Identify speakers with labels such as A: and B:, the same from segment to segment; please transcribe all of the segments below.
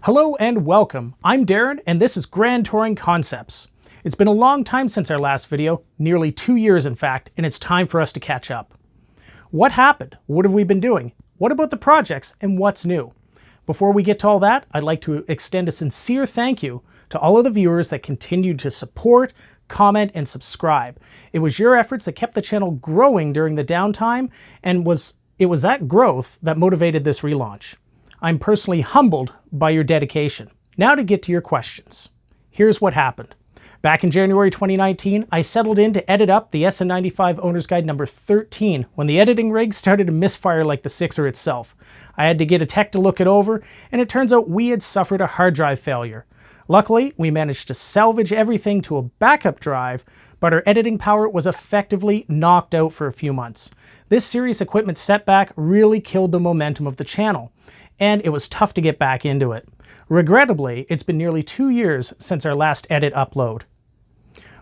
A: Hello and welcome. I'm Darren and this is Grand Touring Concepts. It's been a long time since our last video, nearly 2 years in fact, and it's time for us to catch up. What happened? What have we been doing? What about the projects and what's new? Before we get to all that, I'd like to extend a sincere thank you to all of the viewers that continued to support, comment, and subscribe. It was your efforts that kept the channel growing during the downtime, and it was that growth that motivated this relaunch. I'm personally humbled by your dedication. Now to get to your questions. Here's what happened. Back in January 2019, I settled in to edit up the SN95 Owner's Guide number 13 when the editing rig started to misfire like the Sixer itself. I had to get a tech to look it over, and it turns out we had suffered a hard drive failure. Luckily, we managed to salvage everything to a backup drive, but our editing power was effectively knocked out for a few months. This serious equipment setback really killed the momentum of the channel, and it was tough to get back into it. Regrettably, it's been nearly 2 years since our last edit upload.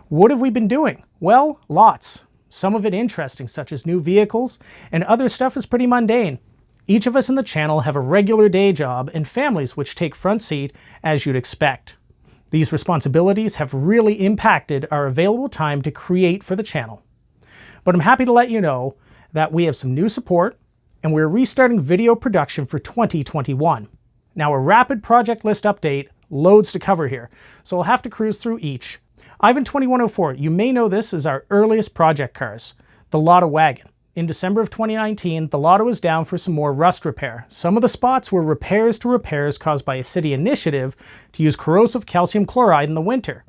A: What have we been doing? Well, lots. Some of it interesting, such as new vehicles, and other stuff is pretty mundane. Each of us in the channel have a regular day job and families which take front seat, as you'd expect. These responsibilities have really impacted our available time to create for the channel. But I'm happy to let you know that we have some new support, and we're restarting video production for 2021. Now, a rapid project list update, loads to cover here, so I'll have to cruise through each. Ivan 2104, you may know this as our earliest project cars, the Lotto wagon. In December of 2019, the Lotto was down for some more rust repair. Some of the spots were repairs to repairs caused by a city initiative to use corrosive calcium chloride in the winter.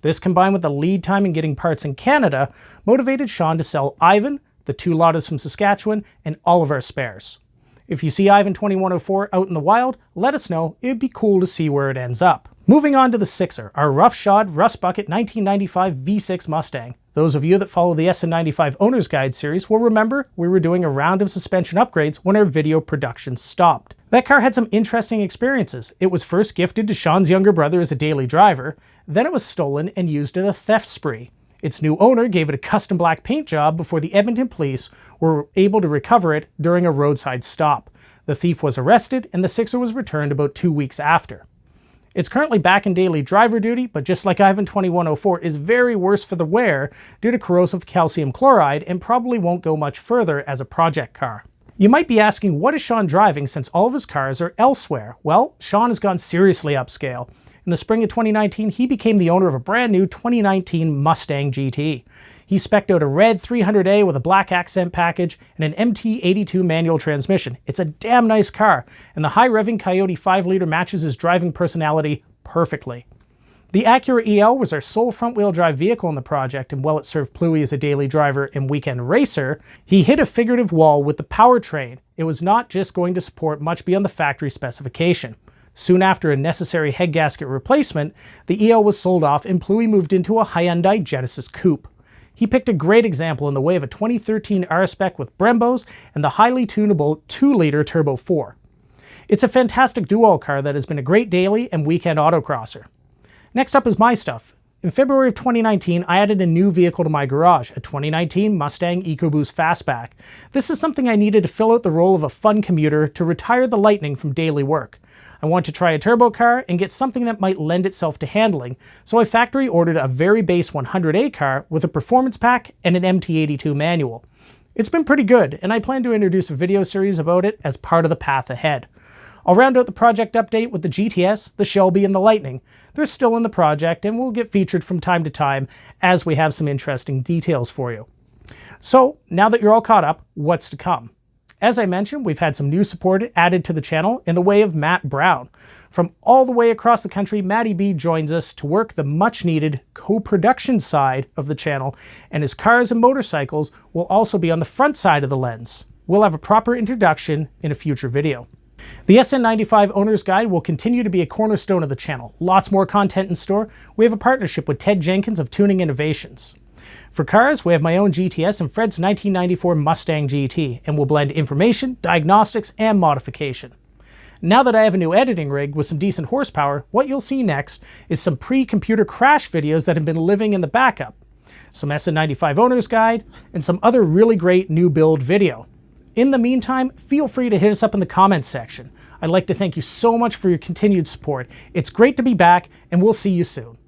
A: This, combined with the lead time in getting parts in Canada, motivated Sean to sell Ivan, the 2 Lottos from Saskatchewan, and all of our spares. If you see Ivan 2104 out in the wild, let us know. It'd be cool to see where it ends up. Moving on to the Sixer, our roughshod, rust bucket 1995 V6 Mustang. Those of you that follow the SN95 Owner's Guide series will remember we were doing a round of suspension upgrades when our video production stopped. That car had some interesting experiences. It was first gifted to Sean's younger brother as a daily driver, then it was stolen and used in a theft spree. Its new owner gave it a custom black paint job before the Edmonton police were able to recover it during a roadside stop. The thief was arrested and the Sixer was returned about 2 weeks after. It's currently back in daily driver duty, but just like Ivan 2104 is very worse for the wear due to corrosive calcium chloride and probably won't go much further as a project car. You might be asking, what is Sean driving since all of his cars are elsewhere? Well, Sean has gone seriously upscale. In the spring of 2019, he became the owner of a brand new 2019 Mustang GT. He spec'd out a red 300A with a black accent package and an MT82 manual transmission. It's a damn nice car, and the high-revving Coyote 5-liter matches his driving personality perfectly. The Acura EL was our sole front-wheel drive vehicle in the project, and while it served Pluie as a daily driver and weekend racer, he hit a figurative wall with the powertrain. It was not just going to support much beyond the factory specification. Soon after a necessary head gasket replacement, the EL was sold off and Pluie moved into a Hyundai Genesis Coupe. He picked a great example in the way of a 2013 R-Spec with Brembos and the highly tunable 2-liter Turbo 4. It's a fantastic duo car that has been a great daily and weekend autocrosser. Next up is my stuff. In February of 2019, I added a new vehicle to my garage, a 2019 Mustang EcoBoost Fastback. This is something I needed to fill out the role of a fun commuter to retire the Lightning from daily work. I want to try a turbo car and get something that might lend itself to handling, so I factory ordered a very base 100A car with a performance pack and an MT82 manual. It's been pretty good, and I plan to introduce a video series about it as part of the path ahead. I'll round out the project update with the GTS, the Shelby, and the Lightning. They're still in the project and will get featured from time to time as we have some interesting details for you. So, now that you're all caught up, what's to come? As I mentioned, we've had some new support added to the channel in the way of Matt Brown. From all the way across the country, Matty B joins us to work the much-needed co-production side of the channel, and his cars and motorcycles will also be on the front side of the lens. We'll have a proper introduction in a future video. The SN95 Owner's Guide will continue to be a cornerstone of the channel. Lots more content in store. We have a partnership with Ted Jenkins of Tuning Innovations. For cars, we have my own GTS and Fred's 1994 Mustang GT, and we'll blend information, diagnostics, and modification. Now that I have a new editing rig with some decent horsepower, what you'll see next is some pre-computer crash videos that have been living in the backup, some SN95 Owner's Guide, and some other really great new build video. In the meantime, feel free to hit us up in the comments section. I'd like to thank you so much for your continued support. It's great to be back, and we'll see you soon.